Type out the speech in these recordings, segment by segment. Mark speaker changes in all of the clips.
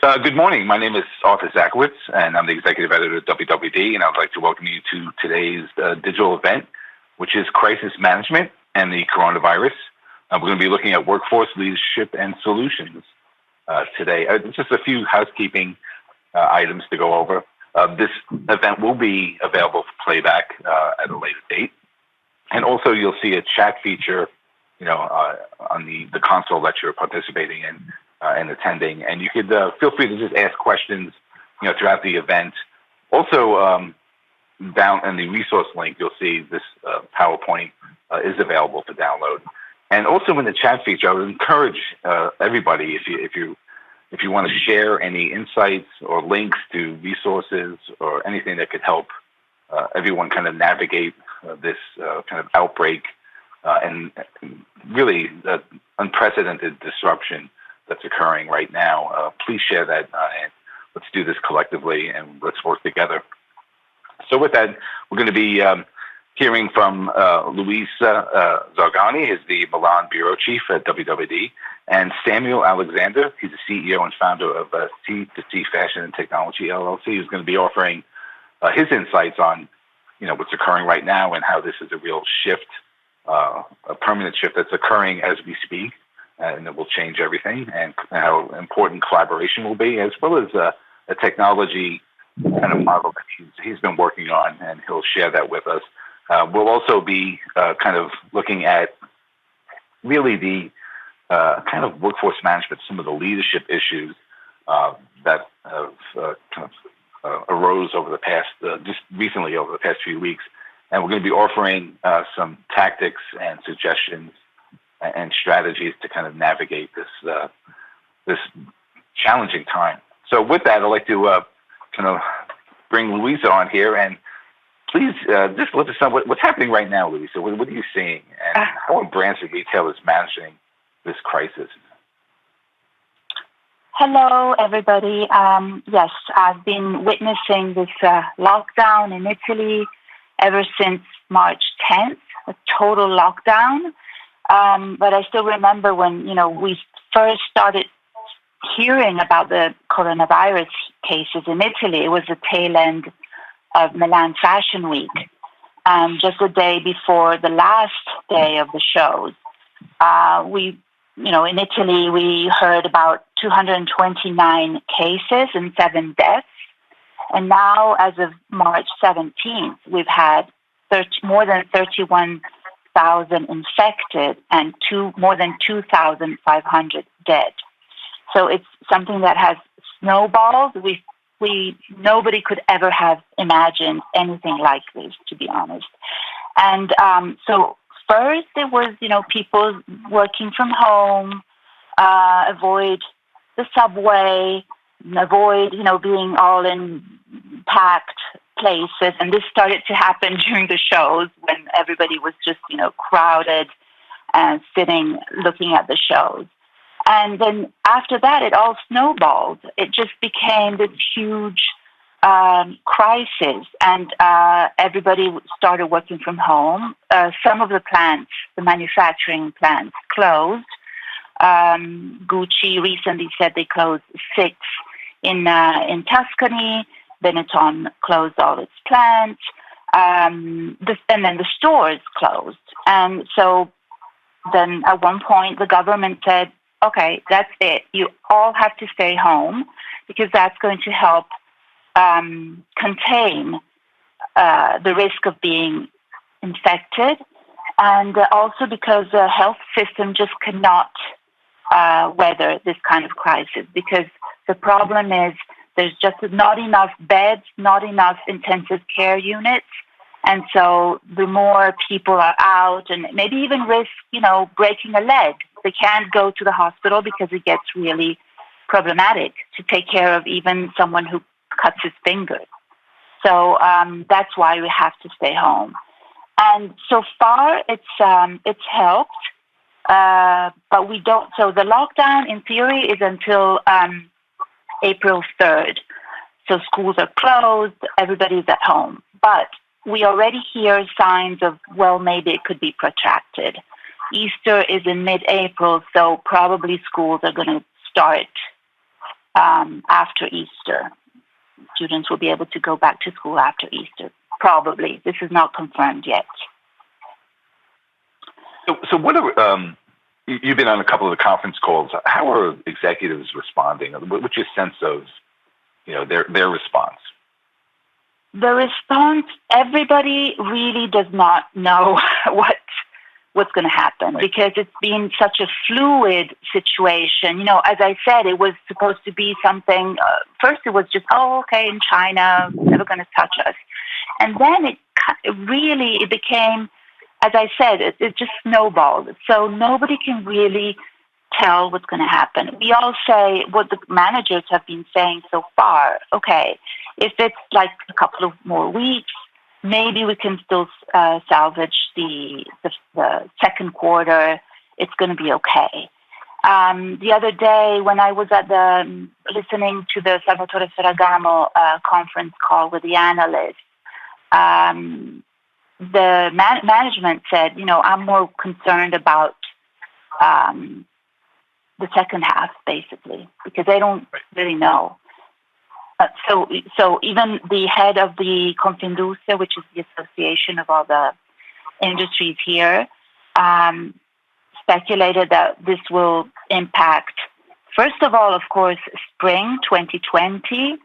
Speaker 1: Good morning. My name is Arthur Zaczkiewicz, and I'm the executive editor of WWD, and I'd like to welcome you to today's digital event, which is Crisis Management and the Coronavirus. We're going to be looking at workforce leadership and solutions today. Just a few housekeeping items to go over. This event will be available for playback at a later date. And also you'll see a chat feature, on the console that you're participating in and attending. And you could feel free to just ask questions, throughout the event. Also, down in the resource link, you'll see this PowerPoint is available for download. And also in the chat feature, I would encourage everybody, if you want to share any insights or links to resources or anything that could help everyone kind of navigate this kind of outbreak and really unprecedented disruption that's occurring right now. Please share that and let's do this collectively and let's work together. So with that, we're going to be hearing from Luisa Zargani, who's the Milan bureau chief at WWD, and Samuel Alexander. He's the CEO and founder of C2C Fashion and Technology LLC, who's going to be offering his insights on what's occurring right now and how this is a real shift, a permanent shift that's occurring as we speak, and it will change everything, and how important collaboration will be, as well as a technology kind of model that he's been working on, and he'll share that with us. We'll also be kind of looking at really the kind of workforce management, some of the leadership issues that have kind of arose over the past, just recently over the past few weeks. And we're going to be offering some tactics and suggestions and strategies to kind of navigate this challenging time. So with that, I'd like to kind of bring Luisa on here, and please just let us know what's happening right now, Luisa. What are you seeing, and how are brands and retailers managing this crisis?
Speaker 2: Hello, everybody. Yes, I've been witnessing this lockdown in Italy ever since March 10th, a total lockdown. But I still remember when, we first started hearing about the coronavirus cases in Italy. It was the tail end of Milan Fashion Week, just the day before the last day of the shows. In Italy, we heard about 229 cases and 7 deaths. And now, as of March 17th, we've had more than 31,000 infected and more than 2,500 dead. So it's something that has snowballed. Nobody could ever have imagined anything like this, to be honest. And so first it was, people working from home, avoid the subway, avoid, being all in packed places. And this started to happen during the shows when everybody was just, crowded and sitting, looking at the shows. And then after that, it all snowballed. It just became this huge crisis, and everybody started working from home. Some of the plants, the manufacturing plants, closed. Gucci recently said they closed 6 in Tuscany. Benetton closed all its plants, and then the stores closed. And so then at one point the government said, okay, that's it. You all have to stay home because that's going to help contain the risk of being infected, and also because the health system just cannot weather this kind of crisis, because the problem is there's just not enough beds, not enough intensive care units. And so the more people are out and maybe even risk, breaking a leg, they can't go to the hospital because it gets really problematic to take care of even someone who cuts his fingers. So that's why we have to stay home. And so far it's helped, but we don't. So the lockdown in theory is until April 3rd. So schools are closed, everybody's at home. But we already hear signs of, maybe it could be protracted. Easter is in mid-April, so probably schools are going to start after Easter. Students will be able to go back to school after Easter. Probably. This is not confirmed yet.
Speaker 1: So what are, you've been on a couple of the conference calls. How are executives responding? What's your sense of, their response?
Speaker 2: The response, everybody really does not know what's going to happen,
Speaker 1: right,
Speaker 2: because it's been such a fluid situation. As I said, it was supposed to be something, first it was just, okay, in China, never going to touch us. And then it became, as I said, it just snowballed. So nobody can really tell what's going to happen. We all say what the managers have been saying so far. Okay, if it's like a couple of more weeks, maybe we can still salvage the second quarter. It's going to be okay. The other day, when I was at listening to the Salvatore Ferragamo conference call with the analysts, the management said, I'm more concerned about the second half, basically, because they don't really know. So even the head of the Confindustria, which is the association of all the industries here, speculated that this will impact, first of all, of course, spring 2020,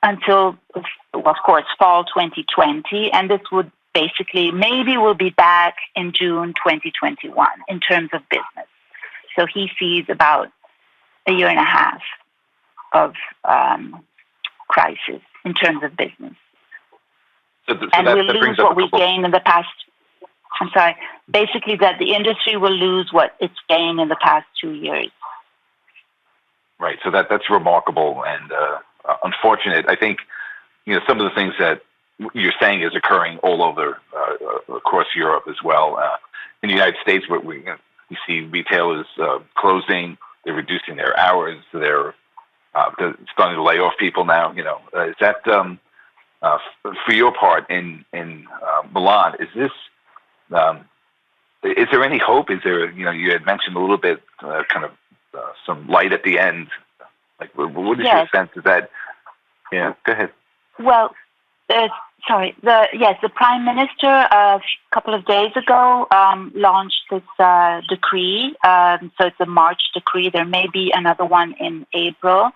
Speaker 2: until, of course, fall 2020. And this would basically, maybe we'll be back in June 2021 in terms of business. So he sees about a year and a half of crisis in terms of business. And we'll lose what we gained in the past. I'm sorry. Basically, that the industry will lose what it's gained in the past 2 years.
Speaker 1: Right. So that's remarkable and unfortunate. I think some of the things that you're saying is occurring all over across Europe as well. In the United States, we see retailers closing. They're reducing their hours. They're starting to lay off people now. Is that for your part in Milan? Is this? Is there any hope? Is there? You had mentioned a little bit, some light at the end. Like, what is your sense? Is that? Yeah. Go ahead.
Speaker 2: Well, the Prime Minister a couple of days ago launched this decree. So it's a March decree. There may be another one in April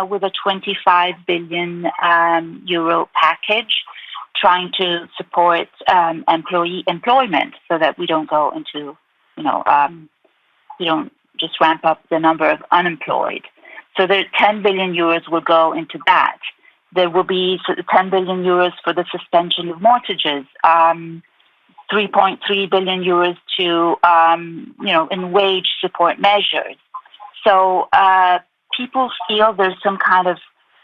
Speaker 2: with a 25 billion euro package, trying to support employment, so that we don't go into, we don't just ramp up the number of unemployed. So the 10 billion euros will go into that. There will be 10 billion euros for the suspension of mortgages, 3.3 billion euros to, in wage support measures. So people feel there's some kind of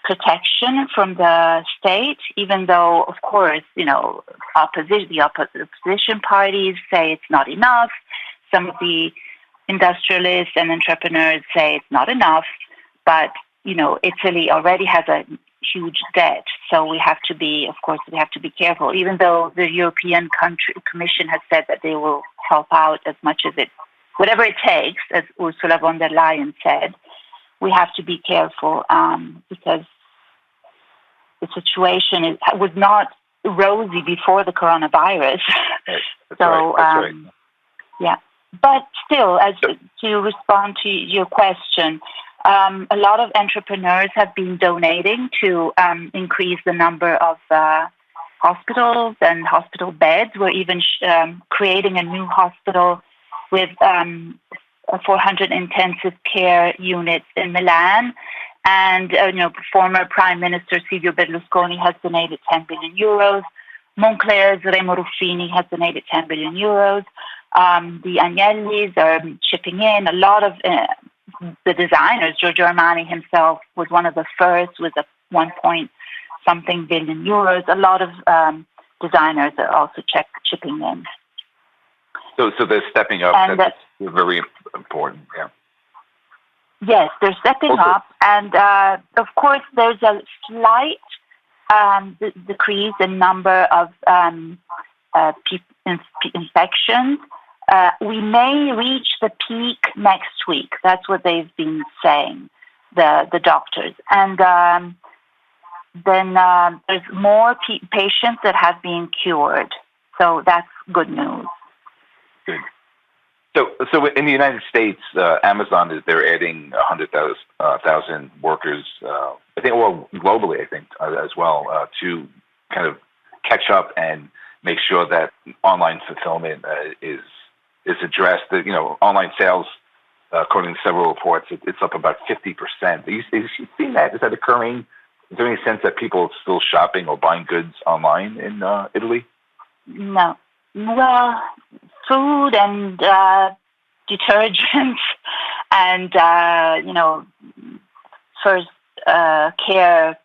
Speaker 2: protection from the state, even though, of course, the opposition parties say it's not enough. Some of the industrialists and entrepreneurs say it's not enough. But, Italy already has a huge debt. So we have to be careful, even though the European Commission has said that they will help out as much as whatever it takes, as Ursula von der Leyen said. We have to be careful because the situation was not rosy before the coronavirus.
Speaker 1: That's right.
Speaker 2: Yeah. But still, to respond to your question, a lot of entrepreneurs have been donating to increase the number of hospitals and hospital beds. We're even creating a new hospital with 400 intensive care units in Milan. And former Prime Minister Silvio Berlusconi has donated 10 billion euros. Moncler's Remo Ruffini has donated 10 billion euros. The Agnellis are chipping in. A lot of the designers, Giorgio Armani himself was one of the first with a 1-point-something billion euros. A lot of designers are also chipping in.
Speaker 1: So they're stepping up. And that's very important. Yeah.
Speaker 2: Yes, they're stepping up, and of course, there's a slight decrease in number of infections. we may reach the peak next week. That's what they've been saying, the doctors. And then there's more patients that have been cured. So that's good news.
Speaker 1: Good. So in the United States, Amazon they're adding 100,000 workers. I think, well, globally, I think as well, to kind of catch up and make sure that online fulfillment is addressed. That, online sales, according to several reports, it's up about 50%. Have you seen that? Is that occurring? Is there any sense that people are still shopping or buying goods online in Italy?
Speaker 2: No. Well, food and detergents and first care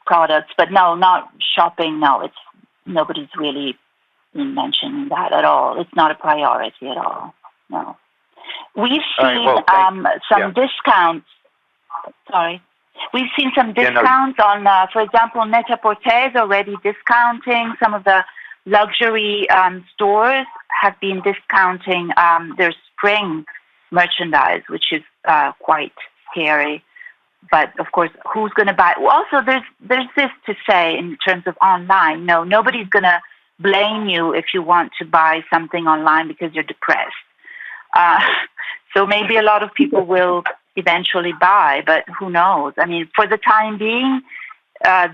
Speaker 2: products, but no, not shopping. No, nobody's really mentioning that at all. It's not a priority at all. No, we've seen some discounts. Sorry. We've seen some discounts on, for example, Net-a-Porter is already discounting. Some of the luxury stores have been discounting their spring merchandise, which is quite scary. But of course, who's going to buy? Also, there's this to say in terms of online. No, nobody's going to blame you if you want to buy something online because you're depressed. So maybe a lot of people will eventually buy, but who knows? I mean, for the time being,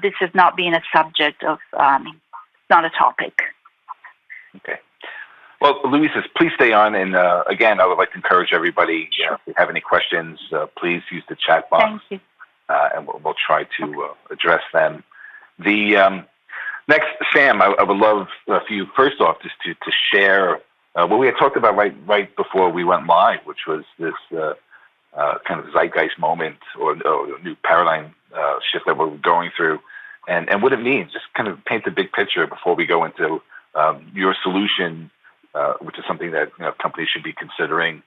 Speaker 2: this has not been a subject of, not a topic.
Speaker 1: Okay. Well, Luisa, please stay on. And again, I would like to encourage everybody, if you have any questions, please use the chat box.
Speaker 2: Thank you.
Speaker 1: And we'll try to address them. The next, Sam, I would love for you, first off, just to share what we had talked about right before we went live, which was this kind of zeitgeist moment or new paradigm shift that we're going through, and what it means. Just kind of paint the big picture before we go into your solution, which is something that companies should be considering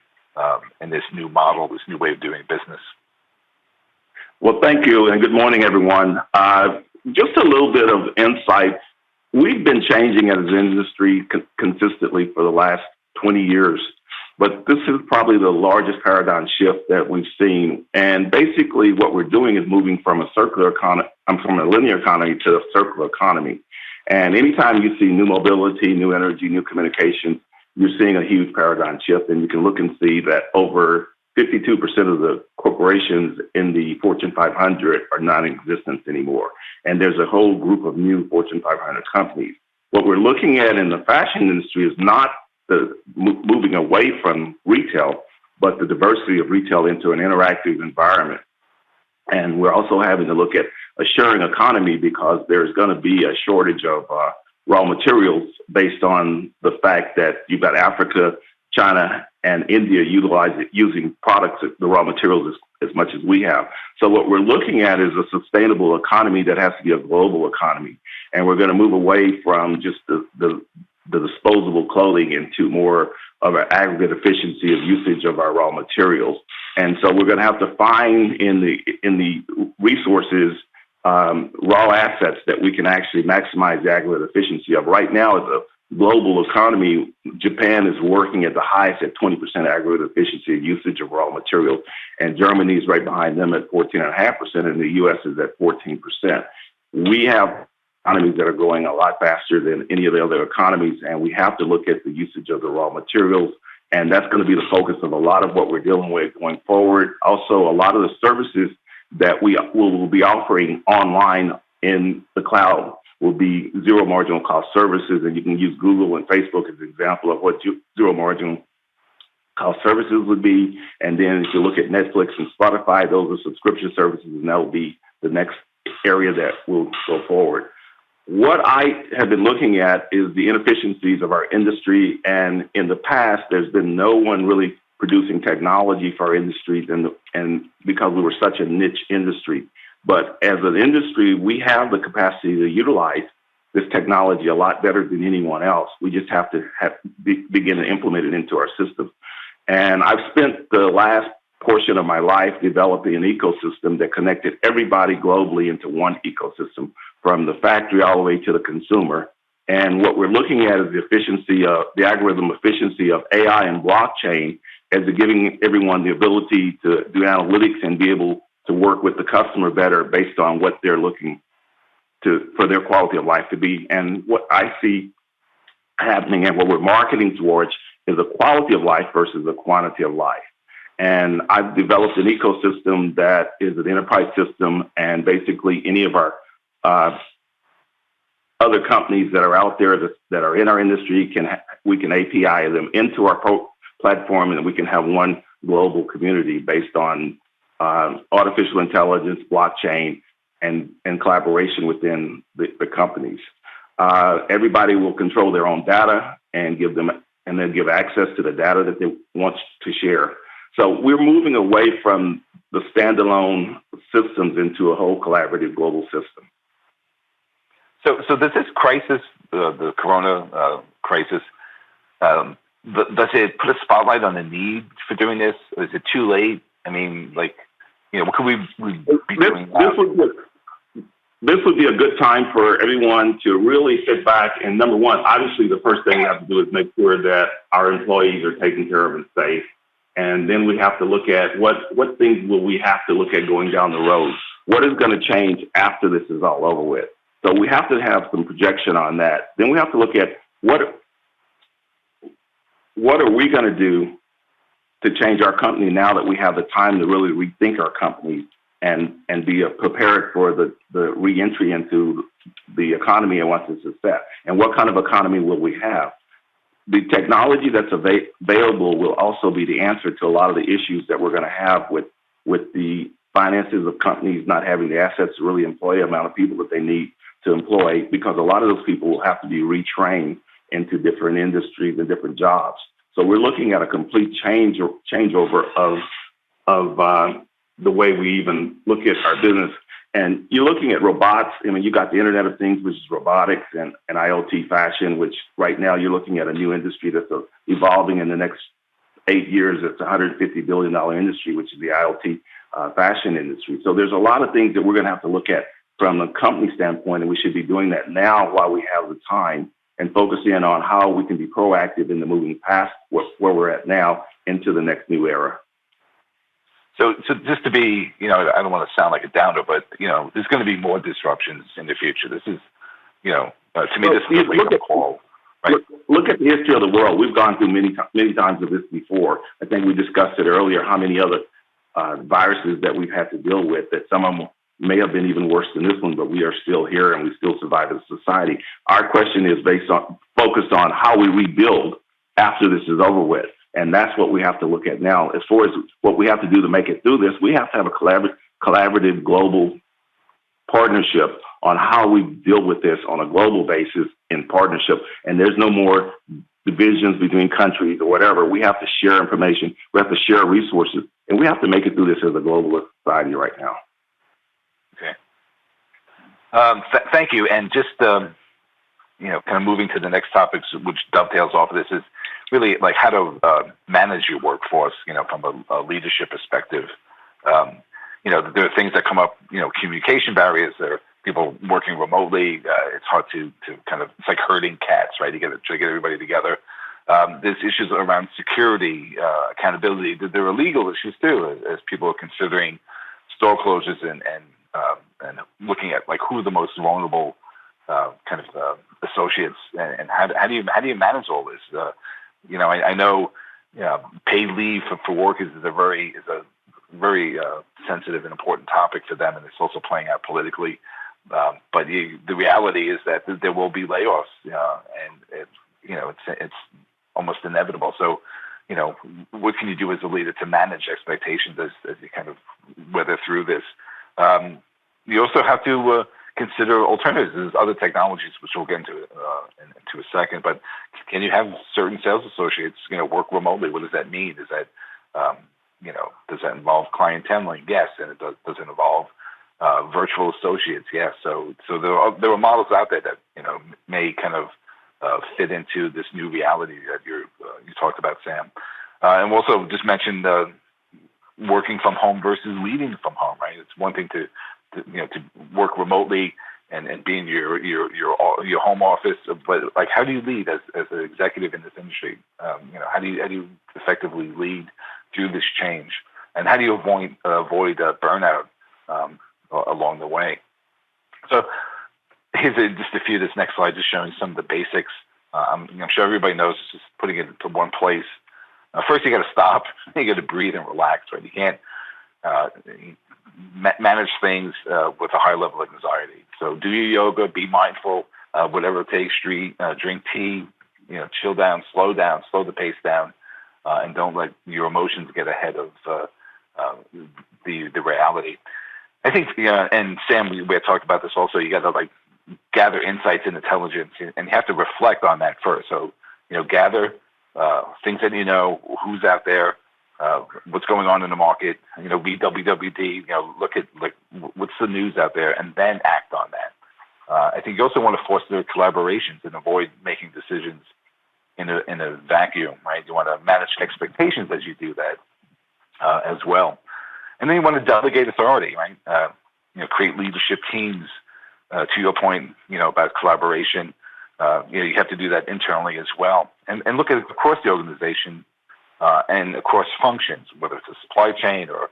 Speaker 1: in this new model, this new way of doing business.
Speaker 3: Well, thank you, and good morning, everyone. Just a little bit of insight. We've been changing as an industry consistently for the last 20 years, but this is probably the largest paradigm shift that we've seen. And basically what we're doing is moving from a circular economy, from a linear economy to a circular economy. And anytime you see new mobility, new energy, new communication, you're seeing a huge paradigm shift. And you can look and see that over 52% of the corporations in the Fortune 500 are non-existent anymore. And there's a whole group of new Fortune 500 companies. What we're looking at in the fashion industry is not the moving away from retail, but the diversity of retail into an interactive environment. And we're also having to look at a sharing economy because there's going to be a shortage of raw materials based on the fact that you've got Africa, China, and India using products, the raw materials as much as we have. So what we're looking at is a sustainable economy that has to be a global economy. And we're going to move away from just the disposable clothing into more of an aggregate efficiency of usage of our raw materials. And so we're going to have to find in the resources raw assets that we can actually maximize the aggregate efficiency of. Right now, as a global economy, Japan is working at the highest at 20% aggregate efficiency of usage of raw materials, and Germany is right behind them at 14.5%, and the U.S. is at 14%. We have economies that are growing a lot faster than any of the other economies, and we have to look at the usage of the raw materials, and that's going to be the focus of a lot of what we're dealing with going forward. Also, a lot of the services that we will be offering online in the cloud will be zero marginal cost services, and you can use Google and Facebook as an example of what zero marginal cost services would be. And then if you look at Netflix and Spotify, those are subscription services, and that will be the next area that will go forward. What I have been looking at is the inefficiencies of our industry, and in the past, there's been no one really producing technology for our industries, and because we were such a niche industry. But as an industry, we have the capacity to utilize this technology a lot better than anyone else. We just have to begin to implement it into our system. And I've spent the last portion of my life developing an ecosystem that connected everybody globally into one ecosystem, from the factory all the way to the consumer. And what we're looking at is the algorithm efficiency of AI and blockchain as giving everyone the ability to do analytics and be able to work with the customer better based on what they're looking for their quality of life to be. And what I see happening and what we're marketing towards is a quality of life versus a quantity of life. And I've developed an ecosystem that is an enterprise system, and basically any of our other companies that are out there that are in our industry we can API them into our platform, and we can have one global community based on artificial intelligence, blockchain, and collaboration within the companies. Everybody will control their own data and then give access to the data that they want to share. So we're moving away from the standalone systems into a whole collaborative global system.
Speaker 1: So does this crisis, the corona crisis, does it put a spotlight on the need for doing this? Or is it too late? I mean, what could we be doing now? This would be a good time for everyone to really sit back. And number one, obviously, the first thing we have to do is make sure that our employees are taken care of and safe. And then we have to look at what things will we have to look at going down the road. What is going to change after this is all over with? So we have to have some projection on that. Then we have to look at what are we going to do to change our company now that we have the time to really rethink our company and be prepared for the re-entry into the economy and once it's set. And what kind of economy will we have? The technology that's available will also be the answer to a lot of the issues that we're going to have with the finances of companies not having the assets to really employ the amount of people that they need to employ, because a lot of those people will have to be retrained into different industries and different jobs. So we're looking at a complete changeover of the way we even look at our business. And you're looking at robots. I mean, you got the Internet of Things, which is robotics, and IoT fashion, which right now you're looking at a new industry that's evolving in the next 8 years. It's a $150 billion industry, which is the IoT fashion industry. So there's a lot of things that we're going to have to look at from a company standpoint, and we should be doing that now while we have the time and focus in on how we can be proactive in the moving past where we're at now into the next new era. So just to be, I don't want to sound like a downer, but, there's going to be more disruptions in the future. This is, to me, this is a wake-up call. Right?
Speaker 3: Look at the history of the world. We've gone through many times of this before. I think we discussed it earlier, how many other viruses that we've had to deal with, that some of them may have been even worse than this one, but we are still here and we still survive as a society. Our question is focused on how we rebuild after this is over with. And that's what we have to look at now. As far as what we have to do to make it through this, we have to have a collaborative global partnership on how we deal with this on a global basis in partnership. And there's no more divisions between countries or whatever. We have to share information. We have to share resources. And we have to make it through this as a global society right now.
Speaker 1: Okay. Thank you. And just, kind of moving to the next topic, which dovetails off of this, is really like how to manage your workforce, from a leadership perspective. There are things that come up, communication barriers. There are people working remotely. It's hard to it's like herding cats, right? You got to get everybody together. There's issues around security, accountability. There are legal issues too, as people are considering store closures and looking at like who are the most vulnerable associates, and how do you manage all this? I know paid leave for work is a very sensitive and important topic for them, and it's also playing out politically. But the reality is that there will be layoffs, and it's almost inevitable. So, what can you do as a leader to manage expectations as you kind of weather through this? You also have to consider alternatives. There's other technologies, which we'll get into a second. But can you have certain sales associates, work remotely? What does that mean? Is that, does that involve clienteling? Yes. And it does it involve virtual associates? Yes. So there are models out there that may kind of fit into this new reality that you talked about, Sam. And we'll also just mention working from home versus leading from home. Right? It's one thing to work remotely and being your home office. But like, how do you lead as an executive in this industry? How do you effectively lead through this change, and how do you avoid burnout along the way? So here's just a few. This next slide just showing some of the basics. I'm sure everybody knows, just putting it into one place. First, you got to stop. You got to breathe and relax. Right? You can't manage things with a high level of anxiety. So do your yoga, be mindful, whatever it takes. Drink tea. Chill down, slow the pace down, and don't let your emotions get ahead of the reality. I think, and Sam, we had talked about this also. You got to gather insights and intelligence, and you have to reflect on that first. So, gather things that who's out there, what's going on in the market. Read WWD. Look at what's the news out there, and then act on that. I think you also want to foster collaborations and avoid making decisions in a vacuum. Right? You want to manage expectations as you do that as well. And then you want to delegate authority, right? Create leadership teams. To your point, about collaboration, you have to do that internally as well, and look at it across the organization and across functions, whether it's a supply chain or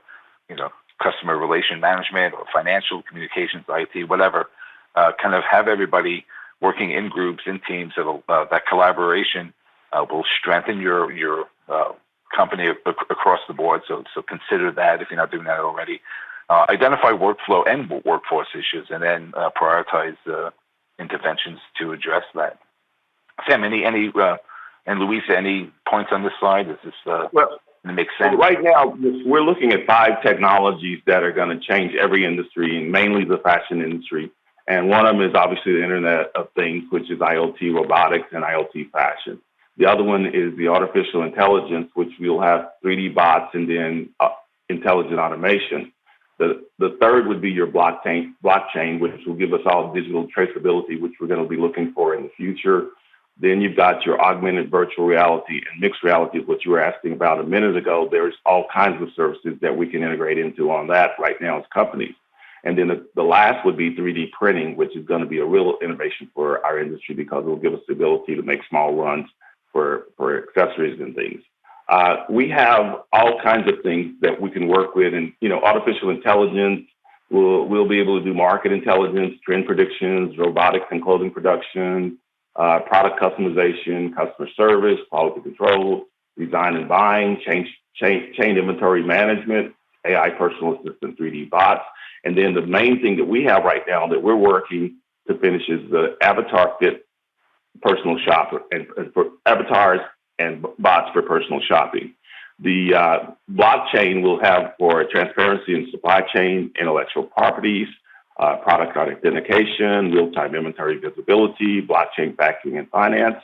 Speaker 1: customer relation management or financial communications, IT, whatever. Kind of have everybody working in groups, in teams. That collaboration will strengthen your company across the board. So consider that if you're not doing that already. Identify workflow and workforce issues, and then prioritize interventions to address that. Sam, any and Luisa, any points on this slide? Is this it makes sense?
Speaker 3: Right now, we're looking at 5 technologies that are going to change every industry, and mainly the fashion industry. And one of them is obviously the Internet of Things, which is IoT robotics and IoT fashion. The other one is the artificial intelligence, which we'll have 3D bots and then intelligent automation. The third would be your blockchain, which will give us all digital traceability, which we're going to be looking for in the future. Then you've got your augmented virtual reality and mixed reality, what you were asking about a minute ago. There's all kinds of services that we can integrate into on that right now as companies. And then the last would be 3D printing, which is going to be a real innovation for our industry because it will give us the ability to make small runs for accessories and things. We have all kinds of things that we can work with, and artificial intelligence. We'll be able to do market intelligence, trend predictions, robotics and clothing production, product customization, customer service, quality control, design and buying, chain inventory management, AI personal assistant, 3D bots, and then the main thing that we have right now that we're working to finish is the avatar fit personal shopper and for avatars and bots for personal shopping. The blockchain will have for transparency in supply chain, intellectual properties, product authentication, real-time inventory visibility, blockchain factoring and finance,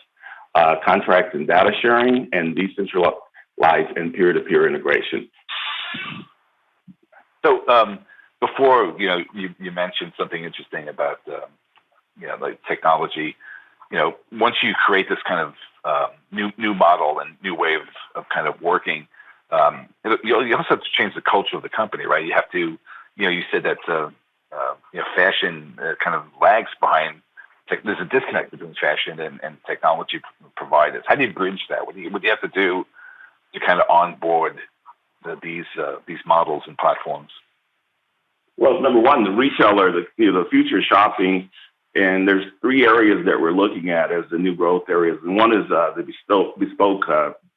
Speaker 3: contract and data sharing, and decentralized and peer-to-peer integration.
Speaker 1: So before, you mentioned something interesting about, like technology. Once you create this kind of new model and new way of kind of working, you also have to change the culture of the company, right? You have to, you said that fashion kind of lags behind. There's a disconnect between fashion and technology providers. How do you bridge that? What do you have to do to kind of onboard these models and platforms?
Speaker 3: Well, number one, the retailer, the future shopping. And there's 3 areas that we're looking at as the new growth areas. And one is the bespoke,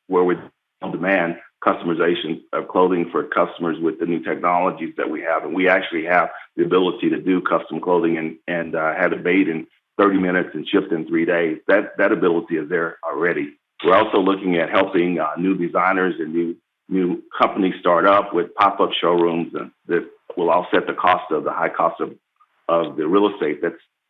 Speaker 3: where we demand customization of clothing for customers with the new technologies that we have. And we actually have the ability to do custom clothing and have it made in 30 minutes and shipped in 3 days. That ability is there already. We're also looking at helping new designers and new companies start up with pop-up showrooms that will offset the high cost of the real estate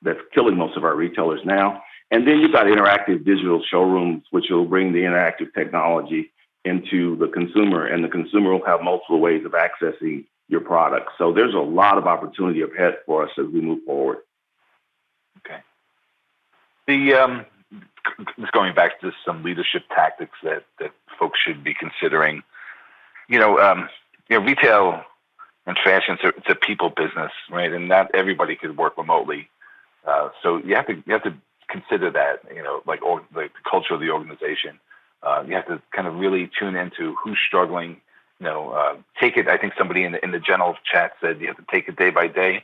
Speaker 3: that's killing most of our retailers now. And then you've got interactive digital showrooms, which will bring the interactive technology into the consumer, and the consumer will have multiple ways of accessing your products. So there's a lot of opportunity ahead for us as we move forward.
Speaker 1: Okay. Just going back to some leadership tactics that folks should be considering. Retail and fashion, it's a people business, right? And not everybody could work remotely. So you have to consider that, like the culture of the organization. You have to kind of really tune into who's struggling. Take it. I think somebody in the general chat said you have to take it day by day,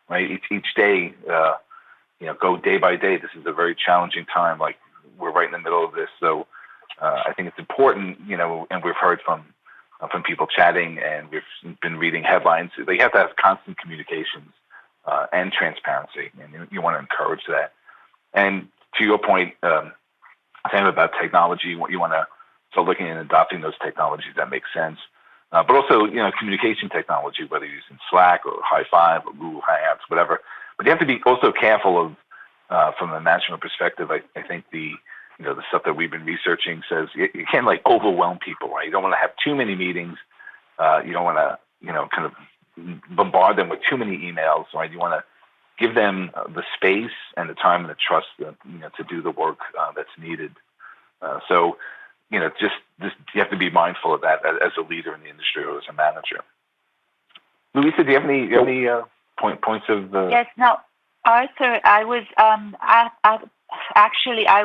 Speaker 1: right? Each day, go day by day. This is a very challenging time. Like we're right in the middle of this, so I think it's important. And we've heard from people chatting, and we've been reading headlines. They have to have constant communications and transparency, and you want to encourage that. And to your point, Sam, about technology, you want to start looking and adopting those technologies that make sense. But also, communication technology, whether you're using Slack or High Five or Google Hangouts, whatever. But you have to be also careful of, from a management perspective. I think the stuff that we've been researching says you can't overwhelm people, right? You don't want to have too many meetings. You don't want to, kind of bombard them with too many emails, right? You want to give them the space and the time and the trust, to do the work that's needed. So, just you have to be mindful of that as a leader in the industry or as a manager. Luisa, do you have any points of?
Speaker 2: Yes, no, Arthur. I was I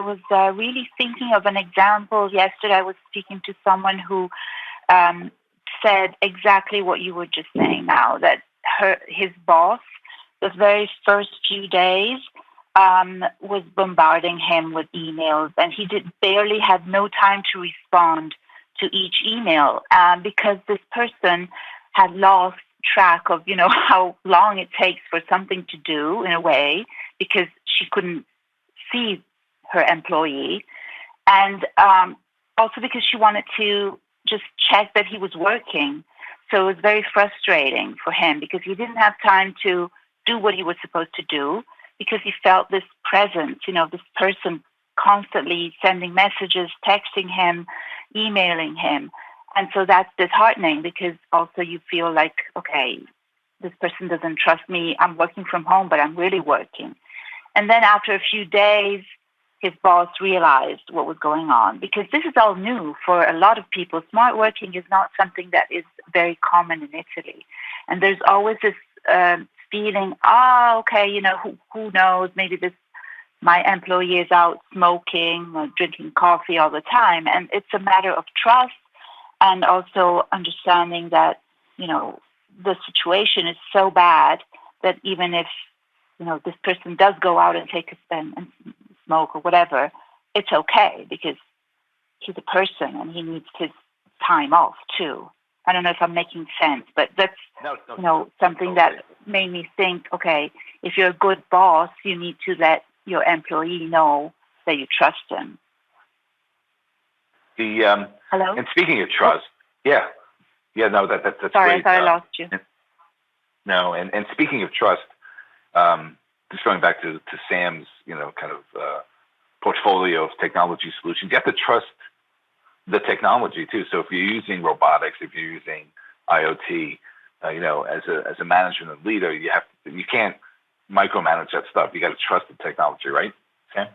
Speaker 2: was really thinking of an example yesterday. I was speaking to someone who said exactly what you were just saying now. That his boss, the very first few days, was bombarding him with emails, and he barely had no time to respond to each email because this person had lost track of how long it takes for something to do in a way, because she couldn't see her employee, and also because she wanted to just check that he was working. So it was very frustrating for him because he didn't have time to do what he was supposed to do, because he felt this presence, this person constantly sending messages, texting him, emailing him. And so that's disheartening, because also you feel like, okay, this person doesn't trust me. I'm working from home, but I'm really working. And then after a few days, his boss realized what was going on, because this is all new for a lot of people. Smart working is not something that is very common in Italy. And there's always this feeling, okay, who knows, maybe my employee is out smoking or drinking coffee all the time. And it's a matter of trust, and also understanding that, the situation is so bad that even if, this person does go out and take and smoke or whatever, it's okay, because he's a person and he needs his time off too. I don't know if I'm making sense, but that's, something that made me think, okay, if you're a good boss, you need to let your employee know that you trust him.
Speaker 1: Hello? And speaking of trust, that's
Speaker 2: Sorry,
Speaker 1: great.
Speaker 2: I thought I lost you.
Speaker 1: No, and speaking of trust, just going back to Sam's, kind of portfolio of technology solutions, you have to trust the technology too. So if you're using robotics, if you're using IoT, as a management and leader, you can't micromanage that stuff. You got to trust the technology, right, Sam?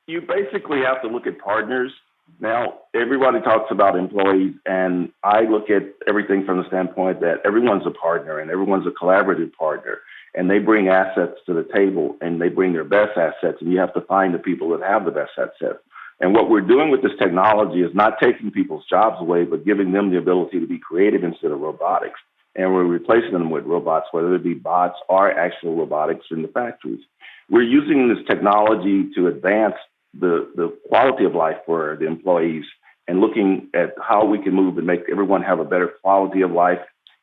Speaker 3: You basically have to look at partners. Now, everybody talks about employees, and I look at everything from the standpoint that everyone's a partner and everyone's a collaborative partner, and they bring assets to the table, and they bring their best assets, and you have to find the people that have the best assets. And what we're doing with this technology is not taking people's jobs away, but giving them the ability to be creative instead of robotics. And we're replacing them with robots, whether it be bots or actual robotics in the factories. We're using this technology to advance the quality of life for the employees, and looking at how we can move and make everyone have a better quality of life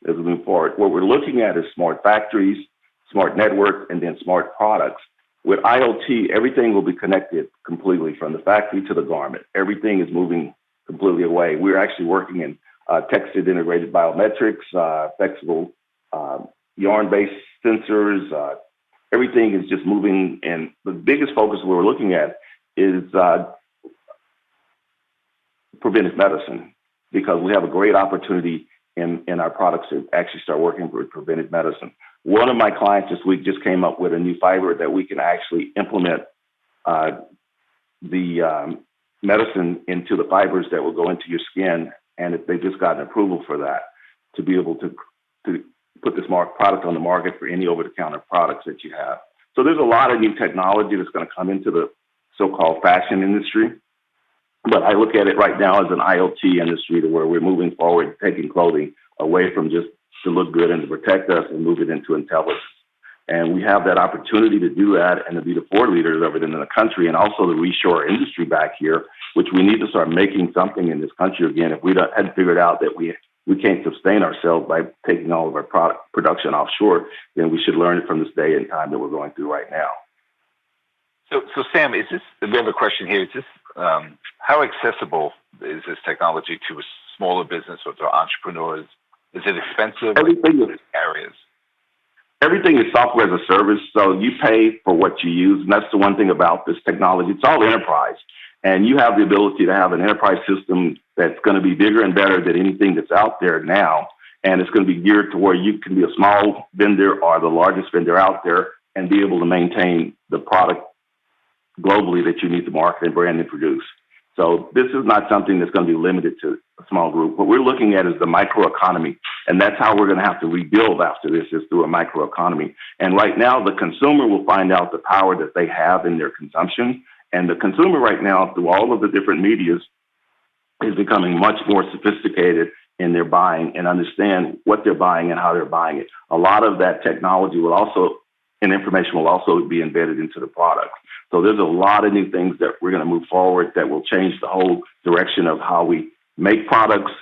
Speaker 3: as we move forward. What we're looking at is smart factories, smart network, and then smart products. With IoT, everything will be connected completely from the factory to the garment. Everything is moving completely away. We're actually working in texted integrated biometrics, flexible yarn-based sensors. Everything is just moving, and the biggest focus we're looking at is preventive medicine, because we have a great opportunity in our products to actually start working with preventive medicine. One of my clients this week just came up with a new fiber that we can actually implement the medicine into the fibers that will go into your skin, and if they just got an approval for that, to be able to put this product on the market for any over-the-counter products that you have. So there's a lot of new technology that's going to come into the so-called fashion industry. But I look at it right now as an IoT industry to where we're moving forward, taking clothing away from just to look good and to protect us and move it into intelligence. And we have that opportunity to do that and to be the forward leaders of it in the country, and also the reshore industry back here, which we need to start making something in this country again. If we hadn't figured out that we can't sustain ourselves by taking all of our production offshore, then we should learn it from this day and time that we're going through right now.
Speaker 1: So Sam, we have a question here. Is this, how accessible is this technology to a smaller business or to entrepreneurs? Is it expensive?
Speaker 3: Everything is software as a service, so you pay for what you use, and that's the one thing about this technology. It's all enterprise, and you have the ability to have an enterprise system that's going to be bigger and better than anything that's out there now, and it's going to be geared to where you can be a small vendor or the largest vendor out there and be able to maintain the product globally that you need to market and brand and produce. So this is not something that's going to be limited to a small group. What we're looking at is the microeconomy, and that's how we're going to have to rebuild after this, is through a microeconomy. And right now, the consumer will find out the power that they have in their consumption. And the consumer right now, through all of the different medias, is becoming much more sophisticated in their buying and understand what they're buying and how they're buying it. A lot of that technology will also, and information will also be embedded into the product. So there's a lot of new things that we're going to move forward that will change the whole direction of how we make products,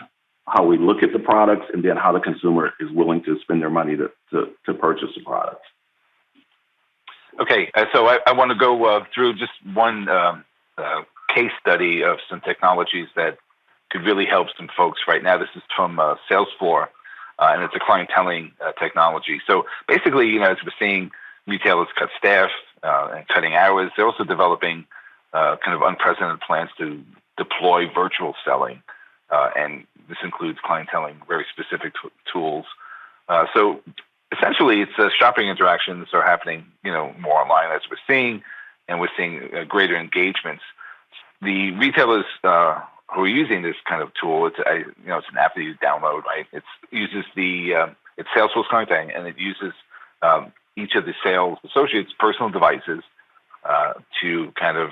Speaker 3: how we look at the products, and then how the consumer is willing to spend their money to purchase the products.
Speaker 1: Okay, so I want to go through just one case study of some technologies that could really help some folks right now. This is from Salesforce, and it's a clienteling technology. So basically, as we're seeing retailers cut staff and cutting hours, they're also developing kind of unprecedented plans to deploy virtual selling, and this includes clienteling, very specific tools. So essentially, it's shopping interactions are happening, more online as we're seeing, and we're seeing greater engagements. The retailers who are using this kind of tool, it's an app that you download, right? It uses it's Salesforce clienteling, and it uses each of the sales associates' personal devices to kind of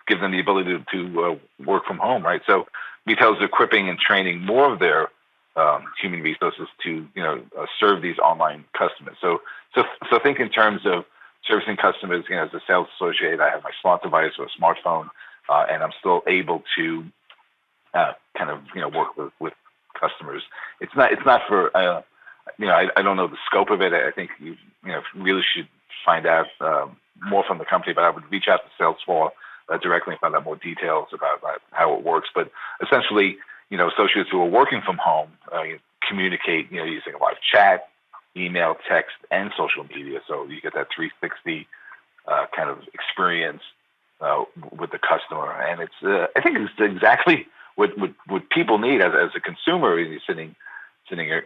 Speaker 1: give them the ability to work from home, right? So retailers are equipping and training more of their human resources to serve these online customers. So think in terms of servicing customers. As a sales associate, I have my smart device or a smartphone, and I'm still able to kind of work with customers. It's not for I don't know the scope of it. I think you really should find out more from the company, but I would reach out to Salesforce directly and find out more details about how it works. But essentially, associates who are working from home communicate, using a live chat, email, text, and social media. So you get that 360 kind of experience with the customer, and it's I think it's exactly what people need as a consumer. You're sitting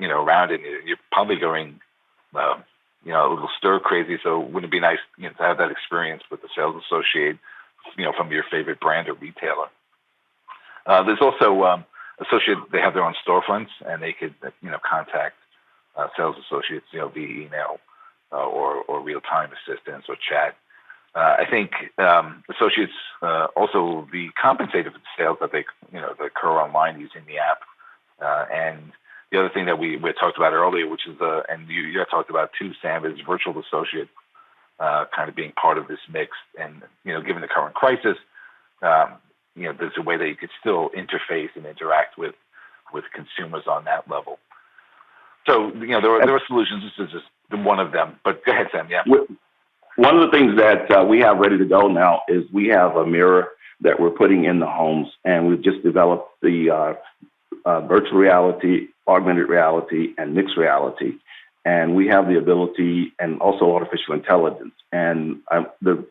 Speaker 1: around it, you're probably going a little stir crazy. So wouldn't it be nice to have that experience with the sales associate, from your favorite brand or retailer? There's also associates, they have their own storefronts, and they could contact sales associates via email or real-time assistance or chat. I think associates also will be compensated for the sales that they that occur online using the app. And the other thing that we talked about earlier, which is and you talked about too, Sam, is virtual associate kind of being part of this mix. And given the current crisis, there's a way that you could still interface and interact with consumers on that level. So there are solutions. This is just one of them. But go ahead, Sam. Yeah.
Speaker 3: One of the things that we have ready to go now is we have a mirror that we're putting in the homes, and we've just developed the virtual reality, augmented reality, and mixed reality. And we have the ability, and also artificial intelligence. And the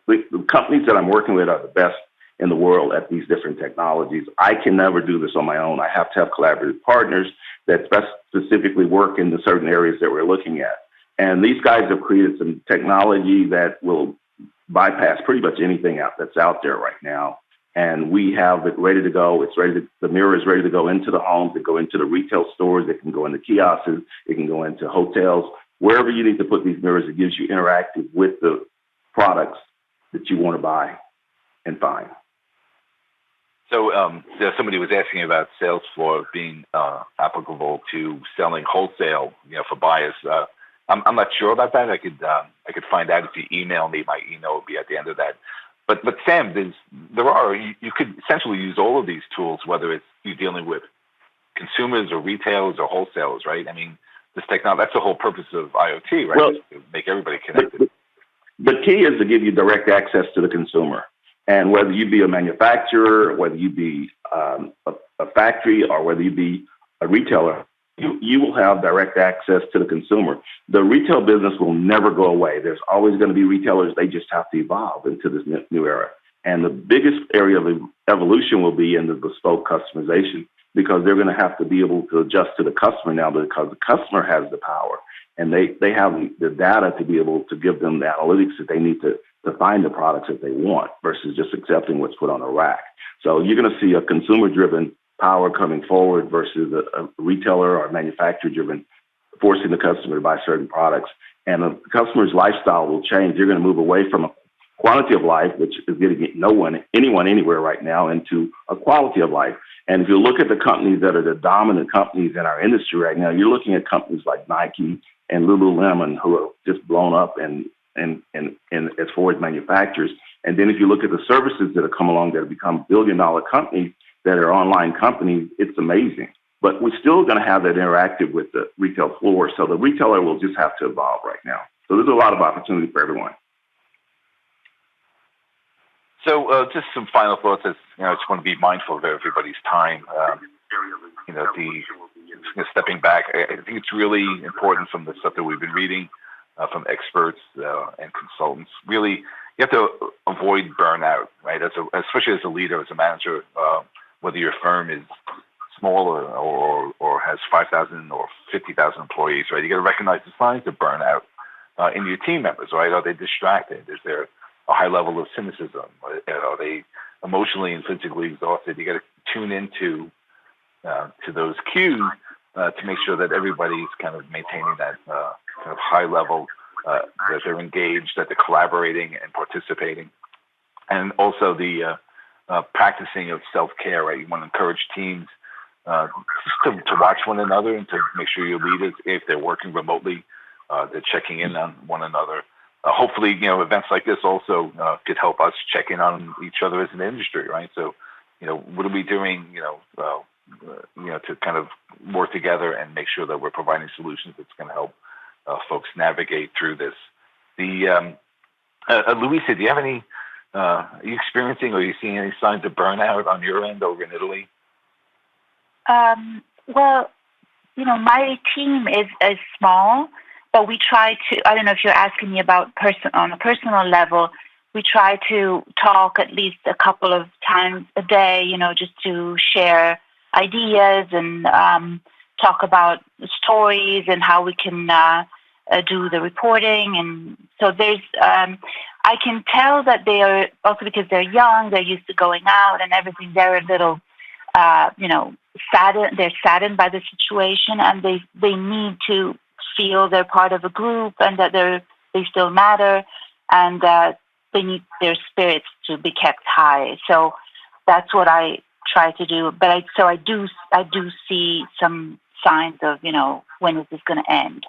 Speaker 3: companies that I'm working with are the best in the world at these different technologies. I can never do this on my own. I have to have collaborative partners that specifically work in the certain areas that we're looking at. And these guys have created some technology that will bypass pretty much anything that's out there right now. And we have it ready to go. The mirror is ready to go into the homes, it go into the retail stores, it can go into kiosks, it can go into hotels. wherever you need to put these mirrors, it gives you interactive with the products that you want to buy and find.
Speaker 1: So somebody was asking about sales floor being applicable to selling wholesale, for buyers. I'm not sure about that. I could find out if you email me. My email will be at the end of that. But Sam, you could essentially use all of these tools, whether it's you dealing with consumers or retailers or wholesalers, right? I mean, this technology, that's the whole purpose of IoT, right? Well, to make everybody connected.
Speaker 3: The key is to give you direct access to the consumer. And whether you be a manufacturer, whether you be a factory, or whether you be a retailer, you will have direct access to the consumer. The retail business will never go away. There's always going to be retailers. They just have to evolve into this new era. And the biggest area of evolution will be in the bespoke customization, because they're going to have to be able to adjust to the customer now, because the customer has the power and they have the data to be able to give them the analytics that they need to find the products that they want versus just accepting what's put on a rack. So you're going to see a consumer-driven power coming forward versus a retailer or manufacturer-driven, forcing the customer to buy certain products. And the customer's lifestyle will change. You're going to move away from a quantity of life, which is getting anyone anywhere right now, into a quality of life. And if you look at the companies that are the dominant companies in our industry right now, you're looking at companies like Nike and Lululemon, who are just blown up and as far as manufacturers. And then if you look at the services that have come along that have become billion-dollar companies that are online companies, it's amazing. But we're still going to have that interactive with the retail floor. So the retailer will just have to evolve right now. So there's a lot of opportunity for everyone.
Speaker 1: So just some final thoughts. As I just want to be mindful of everybody's time. Stepping back, I think it's really important from the stuff that we've been reading from experts and consultants. Really, you have to avoid burnout, right? Especially as a leader, as a manager, whether your firm is small or has 5,000 or 50,000 employees, right? You got to recognize the signs of burnout in your team members, right? Are they distracted? Is there a high level of cynicism? Are they emotionally and physically exhausted? You got to tune into to those cues to make sure that everybody's kind of maintaining that kind of high level, that they're engaged, that they're collaborating and participating, and also the practicing of self-care. Right, you want to encourage teams just to watch one another and to make sure your leaders, if they're working remotely, they're checking in on one another. Hopefully, events like this also could help us check in on each other as an industry, right? So, what are we doing, to kind of work together and make sure that we're providing solutions that's going to help folks navigate through this. Luisa, do you have any, are you experiencing or are you seeing any signs of burnout on your end over in Italy?
Speaker 2: Well, my team is small, but we try to, I don't know if you're asking me about on a personal level, we try to talk at least a couple of times a day, just to share ideas and talk about stories and how we can do the reporting. And so there's, I can tell that they are, also because they're young, they're used to going out and everything, they're a little, saddened. They're saddened by the situation, and they need to feel they're part of a group and that they still matter, and they need their spirits to be kept high. So that's what I try to do. But I do see some signs of, when is this going to end?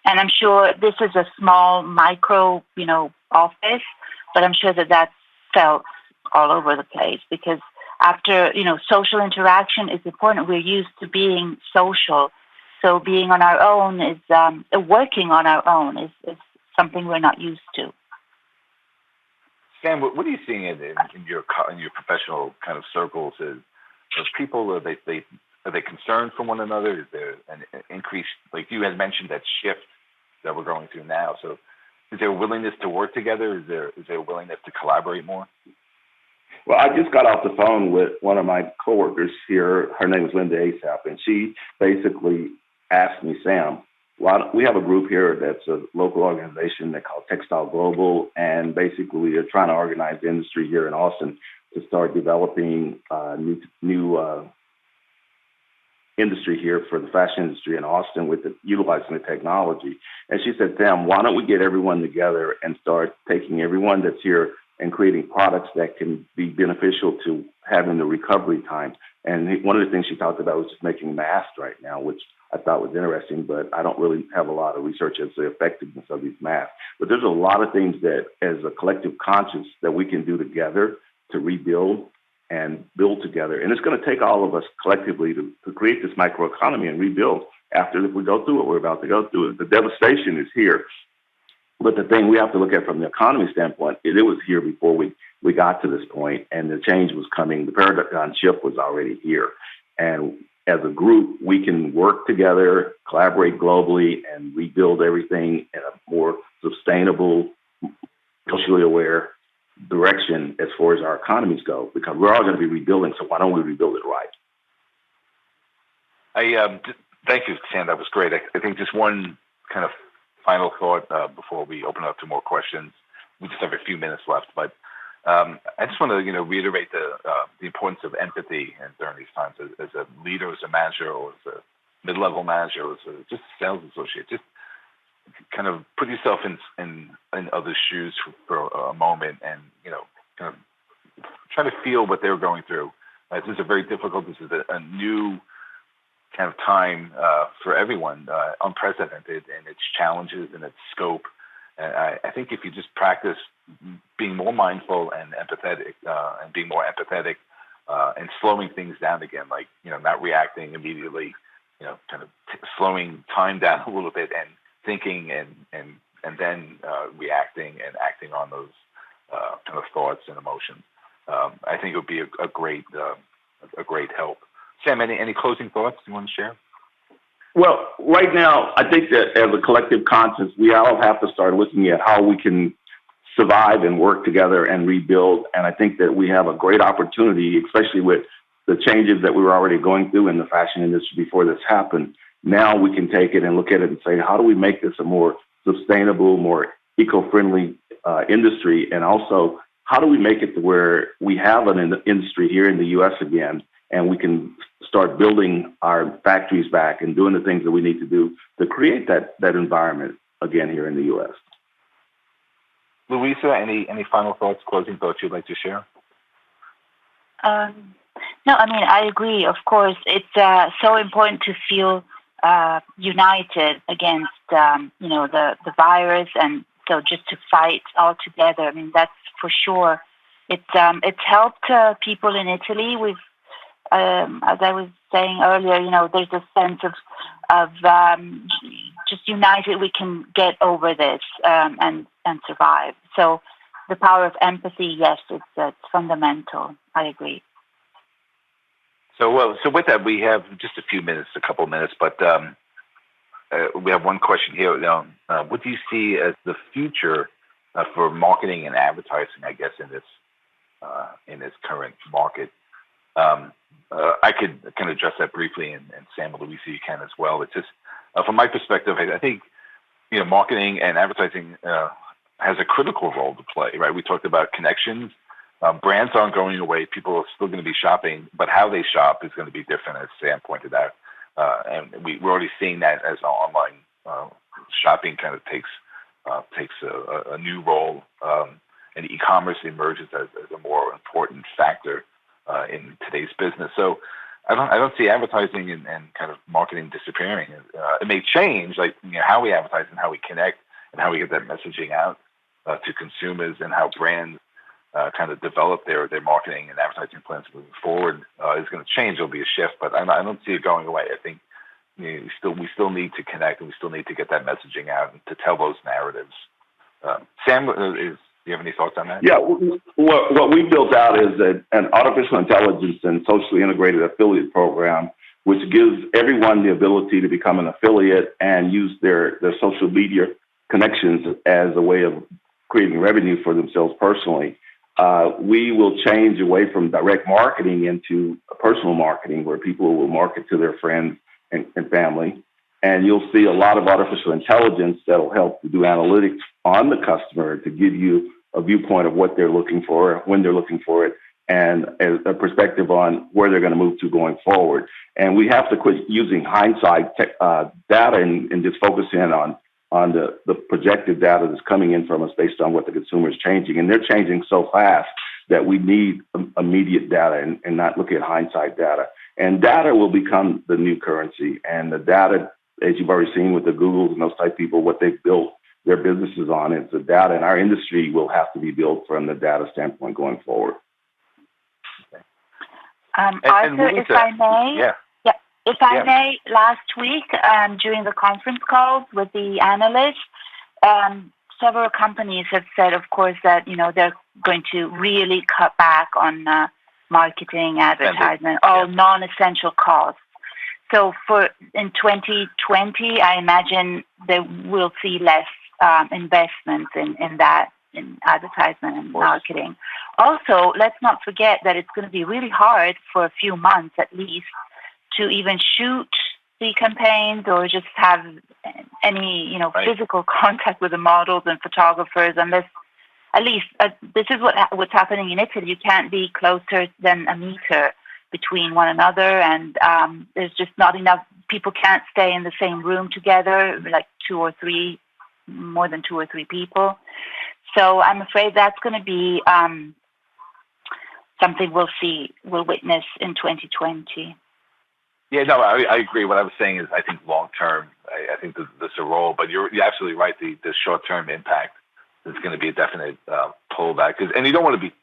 Speaker 2: And I'm sure this is a small micro, office, but I'm sure that that's felt all over the place, because after, social interaction is important. We're used to being social. So being on our own is, working on our own is something we're not used to.
Speaker 1: Sam, what are you seeing in your professional kind of circles? Is people, are they concerned for one another? Is there an increase, like you had mentioned, that shift that we're going through now? So is there a willingness to work together? Is there a willingness to collaborate more?
Speaker 3: Well, I just got off the phone with one of my coworkers here. Her name is Linda Asap, and she basically asked me, Sam, we have a group here that's a local organization they call Textile Global, and basically we are trying to organize the industry here in Austin to start developing new industry here for the fashion industry in Austin with utilizing the technology. And she said, Sam, why don't we get everyone together and start taking everyone that's here and creating products that can be beneficial to having the recovery time. And one of the things she talked about was just making masks right now, which I thought was interesting, but I don't really have a lot of research as to the effectiveness of these masks. But there's a lot of things that, as a collective conscience, that we can do together to rebuild and build together. And it's going to take all of us collectively to create this microeconomy and rebuild after we go through what we're about to go through. The devastation is here. But the thing we have to look at from the economy standpoint, it was here before we got to this point, and the change was coming. The paradigm shift was already here. And as a group, we can work together, collaborate globally, and rebuild everything in a more sustainable, socially aware direction as far as our economies go, because we're all going to be rebuilding, so why don't we rebuild it right?
Speaker 1: Thank you, Sam. That was great. I think just one kind of final thought before we open up to more questions. We just have a few minutes left, but I just want to reiterate the importance of empathy during these times as a leader, as a manager, or as a mid-level manager, or as just a sales associate. Just kind of put yourself in others' shoes for a moment, and kind of try to feel what they're going through. This is a very difficult. This is a new kind of time for everyone, unprecedented in its challenges and its scope. And I think if you just practice being more mindful and empathetic, and being more empathetic, and slowing things down again, like not reacting immediately, kind of slowing time down a little bit and thinking and then reacting and acting on those kind of thoughts and emotions. I think it would be a great help. Sam, any closing thoughts you want to share?
Speaker 3: Well, right now, I think that as a collective conscience, we all have to start looking at how we can survive and work together and rebuild. And I think that we have a great opportunity, especially with the changes that we were already going through in the fashion industry before this happened. Now we can take it and look at it and say, how do we make this a more sustainable, more eco-friendly industry? And also, how do we make it to where we have an industry here in the U.S. again, and we can start building our factories back and doing the things that we need to do to create that environment again here in the U.S.
Speaker 1: Luisa, any final thoughts, closing thoughts you'd like to share?
Speaker 2: No, I mean, I agree. Of course, it's so important to feel united against, the virus, and so just to fight all together. I mean, that's for sure. It's helped people in Italy. We've as I was saying earlier, there's a sense of just united, we can get over this and survive. So the power of empathy, yes, it's fundamental. I agree.
Speaker 1: So with that, we have just a couple of minutes, but we have one question here. What do you see as the future for marketing and advertising, I guess, in this current market? I could kind of address that briefly, and Sam and Luisa, you can as well. It's just from my perspective, I think marketing and advertising has a critical role to play. Right? We talked about connections. Brands aren't going away. People are still going to be shopping, but how they shop is going to be different, as Sam pointed out. And we're already seeing that as online shopping kind of takes a new role, and e-commerce emerges as a more important factor in today's business. So I don't see advertising and kind of marketing disappearing. It may change, like how we advertise and how we connect and how we get that messaging out to consumers, and how brands kind of develop their marketing and advertising plans moving forward is going to change. There'll be a shift, but I don't see it going away. I think we still need to connect, and we still need to get that messaging out and to tell those narratives. Sam, do you have any thoughts on that?
Speaker 3: Yeah, what we built out is an artificial intelligence and socially integrated affiliate program, which gives everyone the ability to become an affiliate and use their social media connections as a way of creating revenue for themselves personally. We will change away from direct marketing into personal marketing, where people will market to their friends and family. And you'll see a lot of artificial intelligence that will help to do analytics on the customer to give you a viewpoint of what they're looking for, when they're looking for it, and a perspective on where they're going to move to going forward. And we have to quit using hindsight data and just focus in on the projected data that's coming in from us based on what the consumer is changing. And they're changing so fast that we need immediate data and not look at hindsight data. And data will become the new currency. And the data, as you've already seen with the Googles and those type of people, what they've built their businesses on is the data. And our industry will have to be built from the data standpoint going forward.
Speaker 2: Arthur, if I may, if I may, last week during the conference calls with the analysts, several companies have said, of course, that they're going to really cut back on marketing, advertisement, all non-essential costs. So in 2020, I imagine they will see less investments in that, in advertisement and marketing. Also, let's not forget that it's going to be really hard for a few months at least to even shoot the campaigns or just have any, physical contact with the models and photographers, unless at least this is what's happening in Italy. You can't be closer than a meter between one another, and there's just not enough. People can't stay in the same room together, like more than two or three people. So I'm afraid that's going to be something we'll witness in 2020.
Speaker 1: Yeah, no, I agree. What I was saying is, I think long term, I think there's a role, but you're absolutely right. The short term impact is going to be a definite pullback, and you don't want to be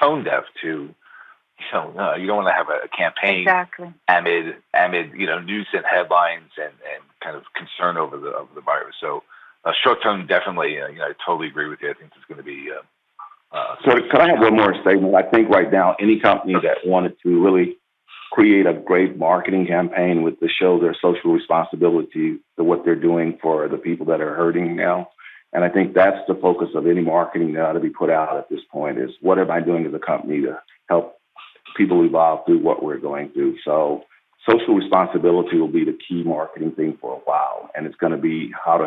Speaker 1: tone deaf to, you don't want to have a campaign amid news and headlines and kind of concern over the virus. So short term, definitely, I totally agree with you. I think there's going to be.
Speaker 3: So can I have one more statement? I think right now, any company that wanted to really create a great marketing campaign to show their social responsibility to what they're doing for the people that are hurting now. And I think that's the focus of any marketing that ought to be put out at this point is, what am I doing as a company to help people evolve through what we're going through? So social responsibility will be the key marketing thing for a while. And it's going to be how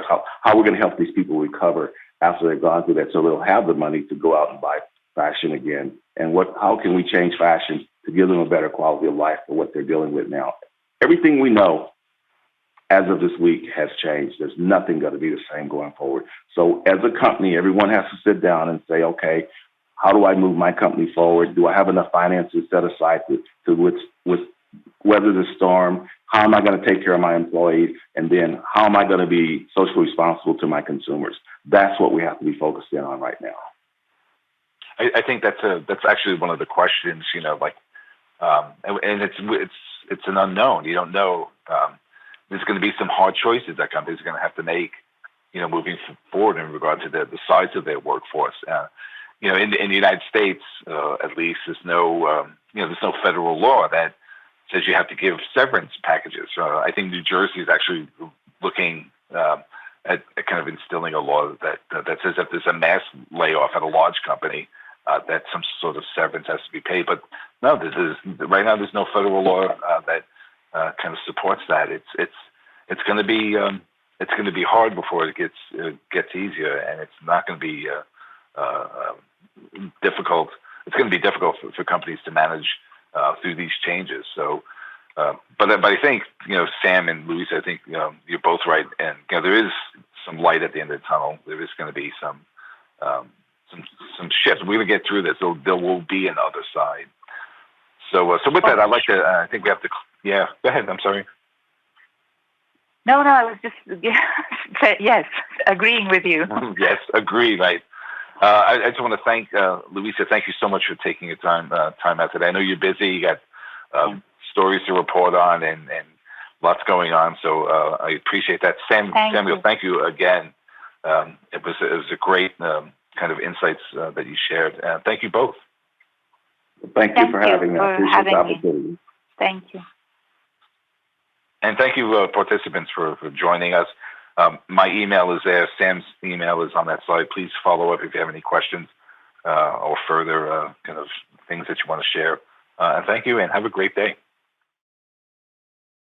Speaker 3: we're going to help these people recover after they've gone through that, so they'll have the money to go out and buy fashion again. And how can we change fashion to give them a better quality of life for what they're dealing with now? Everything we know as of this week has changed. There's nothing going to be the same going forward. So as a company, everyone has to sit down and say, okay, how do I move my company forward? Do I have enough finances set aside to weather the storm? How am I going to take care of my employees? And then how am I going to be socially responsible to my consumers? That's what we have to be focused in on right now.
Speaker 1: I think that's actually one of the questions, and it's an unknown. You don't know. There's going to be some hard choices that companies are going to have to make, moving forward in regard to the size of their workforce. In the United States, at least, there's no federal law that says you have to give severance packages. I think New Jersey is actually looking at kind of instilling a law that says if there's a mass layoff at a large company, that some sort of severance has to be paid. But no, right now there's no federal law that kind of supports that. It's going to be hard before it gets easier, and it's not going to be difficult. It's going to be difficult for companies to manage through these changes. So, but I think Sam and Luisa, I think you're both right, and there is some light at the end of the tunnel. There is going to be some shifts. We're going to get through this. There will be an other side. So with that, I'd like to. I think we have to. Yeah, go ahead. I'm sorry.
Speaker 2: No, I was just yes, agreeing with you.
Speaker 1: Yes, agree. Right. I just want to thank Luisa. Thank you so much for taking your time out today. I know you're busy. You got stories to report on and lots going on. So I appreciate that. Samuel, thank you again. It was a great kind of insights that you shared. Thank you both.
Speaker 3: Thank you for having me. I appreciate the opportunity.
Speaker 2: Thank you.
Speaker 1: And thank you, participants, for joining us. My email is there. Sam's email is on that slide. Please follow up if you have any questions or further kind of things that you want to share. And thank you, and have a great day.